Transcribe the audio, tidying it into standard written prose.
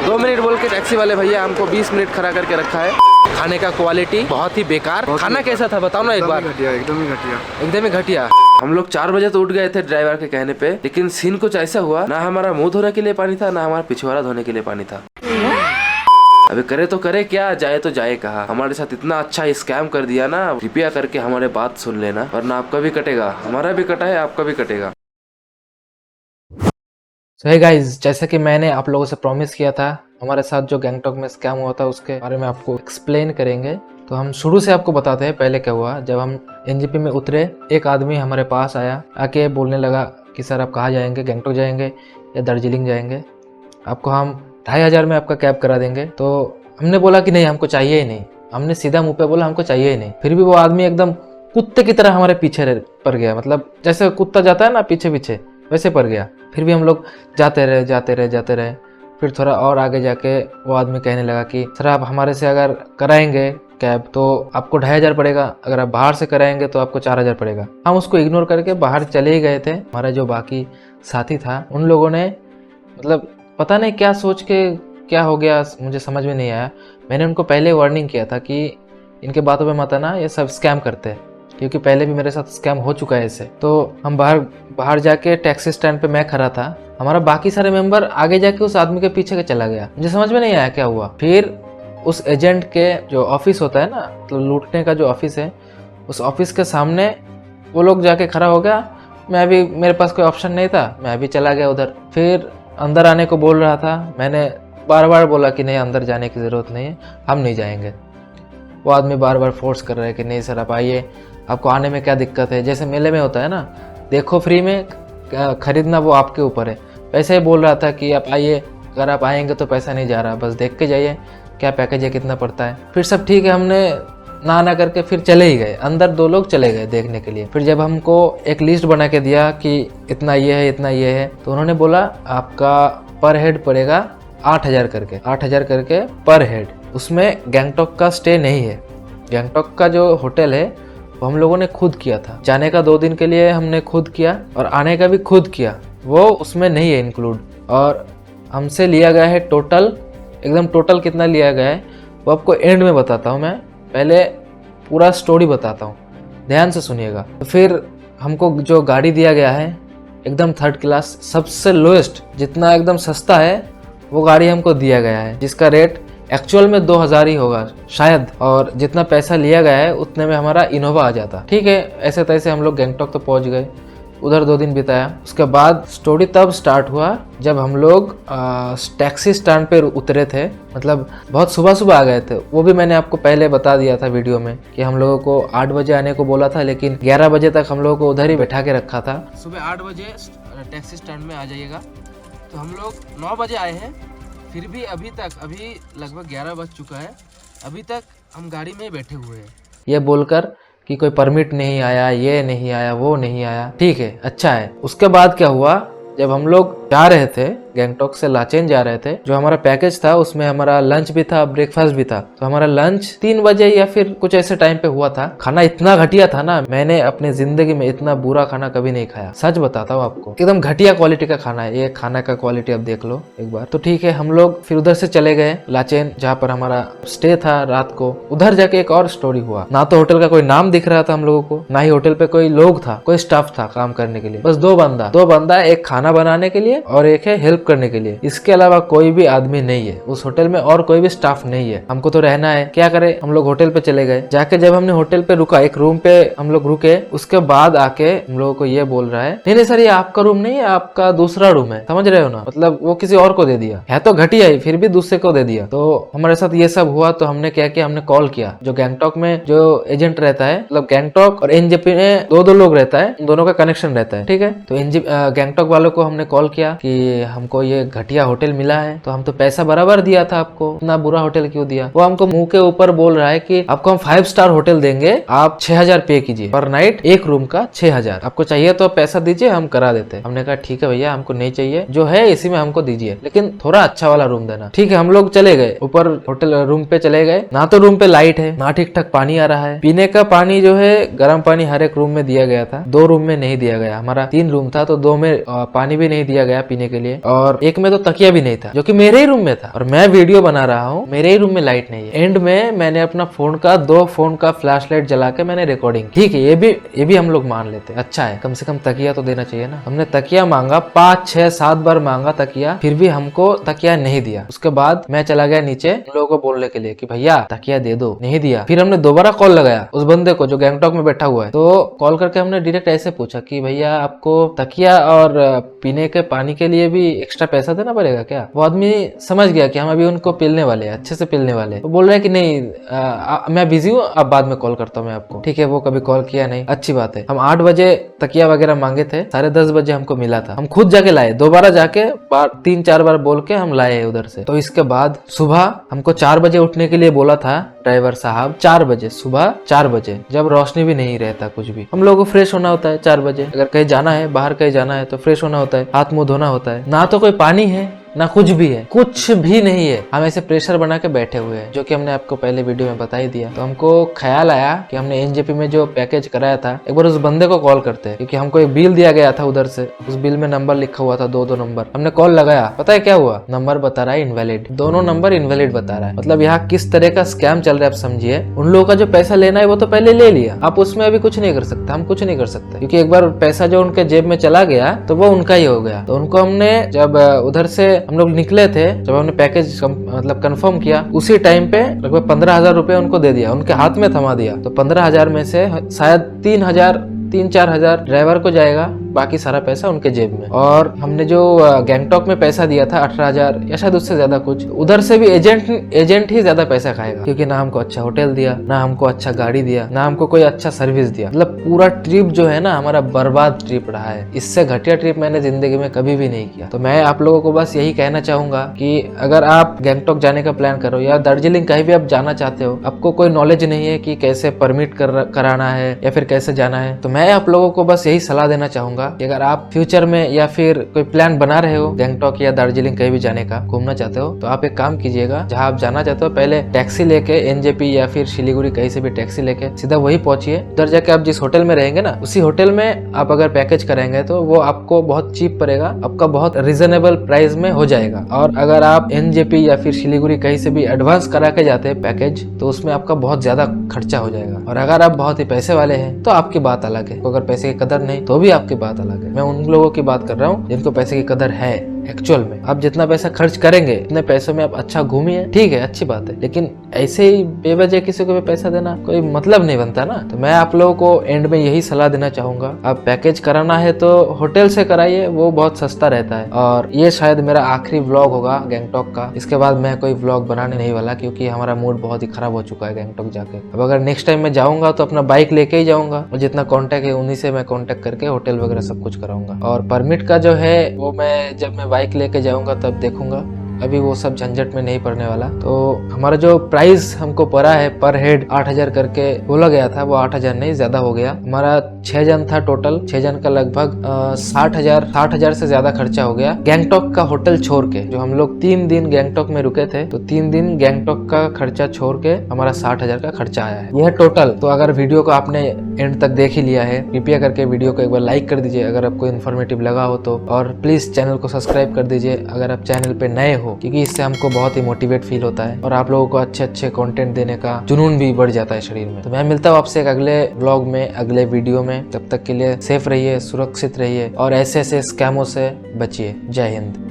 2 minute बोल के taxi वाले भैया हमको 20 मिनट खड़ा करके रखा है। खाने का क्वालिटी बहुत ही बेकार। खाना कैसा था बताओ ना एक बार। एकदम ही घटिया। एकदम ही घटिया। हम लोग 4 बजे तो उठ गए थे ड्राइवर के कहने पे, लेकिन सीन कुछ ऐसा हुआ, ना हमारा मुंह धोने के लिए पानी था, ना हमारा पिछवाड़ा धोने के लिए पानी था। अभी करे तो करे क्या, जाए तो जाए कहाँ। हमारे साथ इतना अच्छा स्कैम कर दिया ना। कृपया करके हमारे बात सुन लेना, वरना आपका भी कटेगा। हमारा भी कटा है, आपका भी कटेगा। सो हे गाइस, जैसा कि मैंने आप लोगों से प्रॉमिस किया था, हमारे साथ जो गैंगटॉक में स्कैम हुआ था उसके बारे में आपको एक्सप्लेन करेंगे। तो हम शुरू से आपको बताते हैं पहले क्या हुआ। जब हम एनजेपी में उतरे, एक आदमी हमारे पास आया, आके बोलने लगा कि सर आप कहाँ जाएंगे, गैंगटॉक जाएंगे या दार्जिलिंग जाएंगे, आपको हम 2500 में आपका कैब करा देंगे। तो हमने बोला कि नहीं, हमको चाहिए ही नहीं। हमने सीधा मुंह पे बोला हमको चाहिए ही नहीं। फिर भी वो आदमी एकदम कुत्ते की तरह हमारे पीछे पड़ गया, मतलब जैसे कुत्ता जाता है ना पीछे पीछे, वैसे पड़ गया। फिर भी हम लोग जाते रहे। फिर थोड़ा और आगे जाके वो आदमी कहने लगा कि सर आप हमारे से अगर कराएंगे कैब तो आपको 2500 पड़ेगा, अगर आप बाहर से कराएंगे तो आपको 4000 पड़ेगा। हम उसको इग्नोर करके बाहर चले ही गए थे। हमारा जो बाकी साथी था, उन लोगों ने मतलब पता नहीं क्या सोच के क्या हो गया, मुझे समझ में नहीं आया। मैंने उनको पहले वार्निंग किया था कि इनके बातों पे मत आना, ये सब स्कैम करते हैं, क्योंकि पहले भी मेरे साथ स्कैम हो चुका है इससे। तो हम बाहर जाके टैक्सी स्टैंड पे मैं खड़ा था, हमारा बाकी सारे मेंबर आगे जाके उस आदमी के पीछे के चला गया। मुझे समझ में नहीं आया क्या हुआ। फिर उस एजेंट के जो ऑफिस होता है ना, तो लूटने का जो ऑफिस है, उस ऑफिस के सामने वो लोग जाके खड़ा हो गया। मैं भी, मेरे पास कोई ऑप्शन नहीं था, मैं भी चला गया उधर। फिर अंदर आने को बोल रहा था, मैंने बार बार बोला कि नहीं अंदर जाने की ज़रूरत नहीं है, हम नहीं जाएंगे। वो आदमी बार बार फोर्स कर रहा है कि नहीं सर आप आइए, आपको आने में क्या दिक्कत है। जैसे मेले में होता है ना, देखो फ्री में, खरीदना वो आपके ऊपर है, वैसे ही बोल रहा था कि आप आइए, अगर आप आएंगे तो पैसा नहीं जा रहा, बस देख के जाइए क्या पैकेज है, कितना पड़ता है। फिर सब ठीक है, हमने ना करके फिर चले ही गए। अंदर 2 लोग चले गए देखने के लिए। फिर जब हमको एक लिस्ट बना के दिया कि इतना ये है, इतना ये है, तो उन्होंने बोला आपका पर हेड पड़ेगा 8000 करके पर हेड। उसमें गैंगटॉक का स्टे नहीं है। गैंगटॉक का जो होटल है वो हम लोगों ने खुद किया था। जाने का 2 दिन के लिए हमने खुद किया और आने का भी खुद किया, वो उसमें नहीं है इंक्लूड। और हमसे लिया गया है टोटल, एकदम टोटल कितना लिया गया है वो आपको एंड में बताता हूँ। मैं पहले पूरा स्टोरी बताता हूँ, ध्यान से सुनिएगा। तो फिर हमको जो गाड़ी दिया गया है एकदम 3rd क्लास, सबसे लोएस्ट, जितना एकदम सस्ता है वो गाड़ी हमको दिया गया है, जिसका रेट एक्चुअल में 2000 ही होगा शायद, और जितना पैसा लिया गया है उतने में हमारा इनोवा आ जाता। ठीक है, ऐसे तैसे हम लोग गैंगटॉक तो पहुंच गए, उधर 2 दिन बिताया। उसके बाद स्टोरी तब स्टार्ट हुआ जब हम लोग टैक्सी स्टैंड पे उतरे थे, मतलब बहुत सुबह आ गए थे। वो भी मैंने आपको पहले बता दिया था वीडियो में कि हम लोगों को 8 बजे आने को बोला था, लेकिन 11 बजे तक हम लोगों को उधर ही बैठा के रखा था। सुबह 8 बजे टैक्सी स्टैंड में आ जाइएगा। तो हम लोग 9 बजे आए हैं, फिर भी अभी लगभग 11 बज चुका है, अभी तक हम गाड़ी में बैठे हुए हैं। ये बोलकर कि कोई परमिट नहीं आया, ये नहीं आया, वो नहीं आया। ठीक है, अच्छा है। उसके बाद क्या हुआ, जब हम लोग जा रहे थे गैंगटॉक से लाचेन जा रहे थे, जो हमारा पैकेज था उसमें हमारा लंच भी था, ब्रेकफास्ट भी था। तो हमारा लंच 3 बजे या फिर कुछ ऐसे टाइम पे हुआ था। खाना इतना घटिया था ना, मैंने अपने जिंदगी में इतना बुरा खाना कभी नहीं खाया, सच बताता हूँ आपको। एकदम घटिया क्वालिटी का खाना है ये। खाना का क्वालिटी आप देख लो एक बार। तो ठीक है, हम लोग फिर उधर से चले गए लाचेन, जहाँ पर हमारा स्टे था रात को। उधर जाके एक और स्टोरी हुआ। ना तो होटल का कोई नाम दिख रहा था हम लोगों को, ना ही होटल पे कोई लोग था, कोई स्टाफ था काम करने के लिए। बस 2 बंदा, एक खाना बनाने के लिए और एक है हेल्प करने के लिए। इसके अलावा कोई भी आदमी नहीं है उस होटल में, और कोई भी स्टाफ नहीं है। हमको तो रहना है, क्या करे, हम लोग होटल पे चले गए। जाके जब हमने होटल पे रुका, एक रूम पे हम लोग रुके, उसके बाद आके हम लोगों को ये बोल रहा है नहीं सर, ये आपका रूम नहीं है, आपका दूसरा रूम है। समझ रहे हो ना, मतलब वो किसी और को दे दिया है, तो घटिया ही, फिर भी दूसरे को दे दिया। तो हमारे साथ ये सब हुआ। तो हमने क्या किया, हमने कॉल किया जो गैंगटॉक में जो एजेंट रहता है, मतलब गैंगटॉक और एनजेपी में 2 लोग रहता है, दोनों का कनेक्शन रहता है। ठीक है, तो गैंगटॉक वालों को हमने कॉल किया कि हमको ये घटिया होटल मिला है। तो हम तो पैसा बराबर दिया था आपको, इतना बुरा होटल क्यों दिया। वो हमको मुंह के ऊपर बोल रहा है कि आपको हम 5 स्टार होटल देंगे, आप 6000 पे कीजिए पर नाइट, एक रूम का 6000, आपको चाहिए तो पैसा दीजिए, हम करा देते हैं। हमने कहा ठीक है भैया, हमको नहीं चाहिए, जो है इसी में हमको दीजिए, लेकिन थोड़ा अच्छा वाला रूम देना। ठीक है, हम लोग चले गए ऊपर होटल रूम पे चले गए। ना तो रूम पे लाइट है, ना ठीक ठाक पानी आ रहा है। पीने का पानी जो है, गर्म पानी हर एक रूम में दिया गया था, 2 रूम में नहीं दिया गया। हमारा 3 रूम था तो 2 में पानी भी नहीं दिया गया, लाया पीने के लिए, और एक में तो तकिया भी नहीं था जो कि मेरे ही रूम में था, और मैं वीडियो बना रहा हूँ, मेरे ही रूम में लाइट नहीं है। एंड में मैंने अपना फोन का 2 फोन का फ्लैश लाइट जला के मैंने रिकॉर्डिंग, ठीक है ये भी हम लोग मान लेते हैं, अच्छा है, कम से कम तकिया तो देना चाहिए ना। हमने तकिया मांगा, 5 6 7 बार मांगा तकिया, फिर भी हमको तकिया नहीं दिया। उसके बाद मैं चला गया नीचे उन लोगों को बोलने के लिए कि भैया तकिया दे दो, नहीं दिया। फिर हमने दोबारा कॉल लगाया उस बंदे को जो गैंगटॉक में बैठा हुआ है, तो कॉल करके हमने डायरेक्ट ऐसे पूछा कि भैया आपको तकिया और पीने के पानी के लिए भी एक्स्ट्रा पैसा देना पड़ेगा क्या? वो आदमी समझ गया कि हम अभी उनको पिलने वाले हैं, अच्छे से पिलने वाले हैं। वो बोल रहा है कि नहीं मैं बिजी हूँ, अब बाद में कॉल करता हूँ मैं आपको। ठीक है, वो कभी कॉल किया नहीं, अच्छी बात है। हम 8 बजे तकिया वगैरह मांगे थे, 10:30 बजे हमको मिला था। हम खुद जाके लाए, दोबारा जाके 3-4 बार बोल के हम लाए उधर से। तो इसके बाद सुबह हमको 4 बजे उठने के लिए बोला था ड्राइवर साहब, 4 बजे, सुबह 4 बजे, जब रोशनी भी नहीं रहता कुछ भी। हम लोगों को फ्रेश होना होता है 4 बजे, अगर कहीं जाना है, बाहर कहीं जाना है तो फ्रेश होना होता है, हाथ मुंह धोना होता है। ना तो कोई पानी है ना कुछ भी है, कुछ भी नहीं है। हम ऐसे प्रेशर बना के बैठे हुए हैं, जो कि हमने आपको पहले वीडियो में बता ही दिया। तो हमको ख्याल आया कि हमने एनजेपी में जो पैकेज कराया था, एक बार उस बंदे को कॉल करते हैं, क्योंकि हमको एक बिल दिया गया था उधर से, उस बिल में नंबर लिखा हुआ था 2 नंबर। हमने कॉल लगाया, पता है क्या हुआ? नंबर बता रहा है इनवैलिड, दोनों नंबर इनवैलिड बता रहा है। मतलब यहाँ किस तरह का स्कैम चल रहा है आप समझिए। उन लोगों का जो पैसा लेना है वो तो पहले ले लिया, आप उसमें अभी कुछ नहीं कर सकते, हम कुछ नहीं कर सकते, क्योंकि एक बार पैसा जो उनके जेब में चला गया तो वो उनका ही हो गया। तो उनको हमने जब उधर से हम लोग निकले थे, जब हमने पैकेज मतलब कंफर्म किया, उसी टाइम पे लगभग 15,000 रुपए उनको दे दिया, उनके हाथ में थमा दिया। तो 15,000 में से शायद 3-4 हजार ड्राइवर को जाएगा, बाकी सारा पैसा उनके जेब में। और हमने जो गैंगटॉक में पैसा दिया था 18,000 या शायद उससे ज्यादा कुछ, उधर से भी एजेंट ही ज्यादा पैसा खाएगा, क्योंकि ना हमको अच्छा होटल दिया, ना हमको अच्छा गाड़ी दिया, ना हमको कोई अच्छा सर्विस दिया। मतलब पूरा ट्रिप जो है ना हमारा बर्बाद ट्रिप रहा है। इससे घटिया ट्रिप मैंने जिंदगी में कभी भी नहीं किया। तो मैं आप लोगों को बस यही कहना चाहूंगा कि अगर आप गैंगटॉक जाने का प्लान करो या दार्जिलिंग कहीं भी आप जाना चाहते हो, आपको कोई नॉलेज नहीं है कि कैसे परमिट कराना है या फिर कैसे जाना है, तो मैं आप लोगों को बस यही सलाह देना चाहूंगा कि अगर आप फ्यूचर में या फिर कोई प्लान बना रहे हो गैंगटॉक या दार्जिलिंग कहीं भी जाने का, घूमना चाहते हो, तो आप एक काम कीजिएगा, जहां आप जाना चाहते हो पहले टैक्सी लेके एनजेपी या फिर सिलीगुड़ी कहीं से भी टैक्सी लेके सीधा वही पहुंचिए। उधर जाके आप जिस होटल में रहेंगे ना, उसी होटल में आप अगर पैकेज करेंगे तो वो आपको बहुत चीप पड़ेगा, आपका बहुत रिजनेबल प्राइस में हो जाएगा। और अगर आप एनजेपी या फिर सिलीगुड़ी कहीं से भी एडवांस करा के जाते हैं पैकेज, तो उसमें आपका बहुत ज्यादा खर्चा हो जाएगा। और अगर आप बहुत ही पैसे वाले हैं तो आपकी बात अलग है, अगर पैसे की कदर नहीं तो भी आपकी बात अलग है। मैं उन लोगों की बात कर रहा हूँ जिनको पैसे की कदर है एक्चुअल में। आप जितना पैसा खर्च करेंगे इतने पैसों में आप अच्छा घूमिए, ठीक है, अच्छी बात है, लेकिन ऐसे ही बेवजह किसी को भी पैसा देना कोई मतलब नहीं बनता ना। तो मैं आप लोगों को एंड में यही सलाह देना चाहूंगा, आप पैकेज कराना है तो होटल से कराइए, वो बहुत सस्ता रहता है। और ये शायद मेरा आखिरी व्लॉग होगा गैंगटॉक का, इसके बाद मैं कोई व्लॉग बनाने नहीं वाला, क्योंकि हमारा मूड बहुत ही खराब हो चुका है गैंगटॉक जाके। अब अगर नेक्स्ट टाइम मैं जाऊंगा तो अपना बाइक लेके ही जाऊंगा, और जितना कॉन्टेक्ट है उन्हीं से मैं कॉन्टेक्ट करके होटल वगैरह सब कुछ कराऊंगा। और परमिट का जो है वो मैं जब मैं बाइक लेके जाऊंगा तब देखूंगा, अभी वो सब झंझट में नहीं पड़ने वाला। तो हमारा जो प्राइस हमको पड़ा है पर हेड 8,000 करके बोला गया था, वो 8,000 नहीं, ज्यादा हो गया। हमारा 6 जन था टोटल, 6 जन का लगभग 60,000 से ज्यादा खर्चा हो गया गैंगटॉक का होटल छोड़ के। जो हम लोग 3 दिन गैंगटॉक में रुके थे, तो 3 दिन गैंगटॉक का खर्चा छोड़ के हमारा 60,000 का खर्चा आया है, यह टोटल। तो अगर वीडियो को आपने एंड तक देख ही लिया है, कृपया करके वीडियो को एक बार लाइक कर दीजिए अगर आपको इन्फॉर्मेटिव लगा हो तो, और प्लीज चैनल को सब्सक्राइब कर दीजिए अगर आप चैनल पे नए हो, क्योंकि इससे हमको बहुत ही मोटिवेट फील होता है और आप लोगों को अच्छे अच्छे कंटेंट देने का जुनून भी बढ़ जाता है शरीर में। तो मैं मिलता हूँ आपसे एक अगले व्लॉग में, अगले वीडियो में। तब तक के लिए सेफ रहिए, सुरक्षित रहिए और ऐसे ऐसे स्कैमों से बचिए। जय हिंद।